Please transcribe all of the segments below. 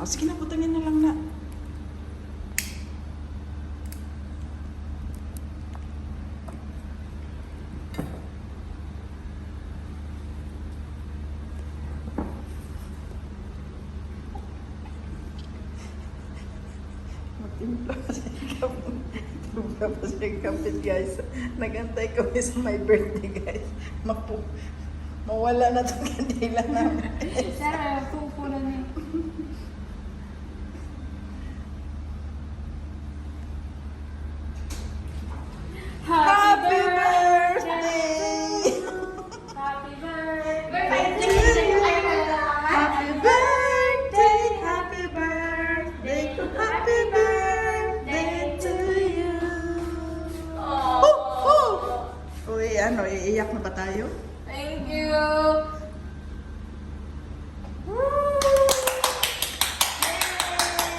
sige na, putangin na lang na. Magtimpla pa siya Timpla pa siya kapit, guys. Nagantay kami sa my birthday, guys. Mawala na itong kandila namin. Sarap, pupunan niya. Happy birthday! Happy birthday! Happy birthday! Happy birthday! Happy birthday to you! Uy, ano, iiyak na ba tayo? Thank you!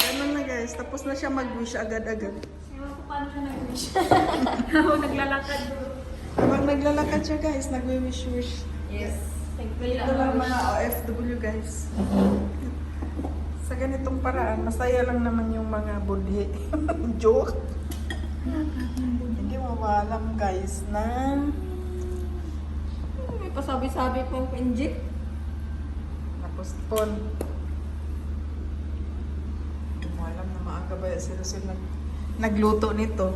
Ganun na, guys. Tapos na siya mag-wish agad-agad. Ewan ko paano siya nag-wish. Ako naglalakad doon. Habang naglalakad siya, guys, nag-wish-wish. Yes. Ito lang mga OFW, guys. Sa ganitong paraan, masaya lang naman yung mga budhi. Joke. Hindi mo maalam, guys, na May pasabi-sabi pong inject. na-postpone. Hindi mo alam na maaga ba si Rosel nagluto nito.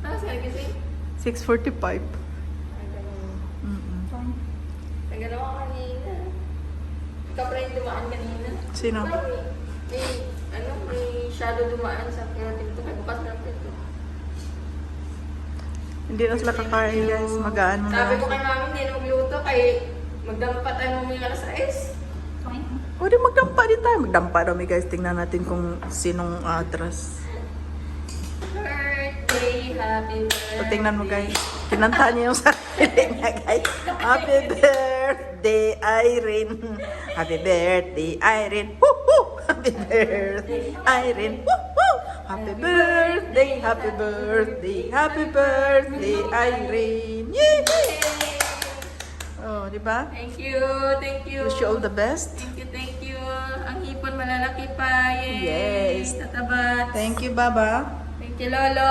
Ano sa'yo kasi? 6:45. Nagalaw ka kanina. Ikaw pa rin dumaan kanina. Sino? May shadow dumaan sa keratin ko. Bukas na ito. Hindi na sila kakain, guys. Magaan mo Sabi ko na. kay mami, hindi na magluto. Kay magdampat tayo mamaya alas 6. Pwede magdampa din tayo. Magdampa daw, guys. Tingnan natin kung sinong atras. Birthday, happy birthday. So, tingnan mo, guys. Kinanta niya yung sarili niya, guys. Happy birthday, Irene. Happy birthday, Irene. Woo, woo. Happy birthday, Irene. Woo, woo. Happy birthday, happy birthday, happy birthday, Irene. Yay! Oh, di ba? Thank you, thank you. Wish you all the best. Thank you, thank you. Ang hipon malalaki pa. Yay! Yes. Tatabat. Thank you, Baba. Thank you, Lolo.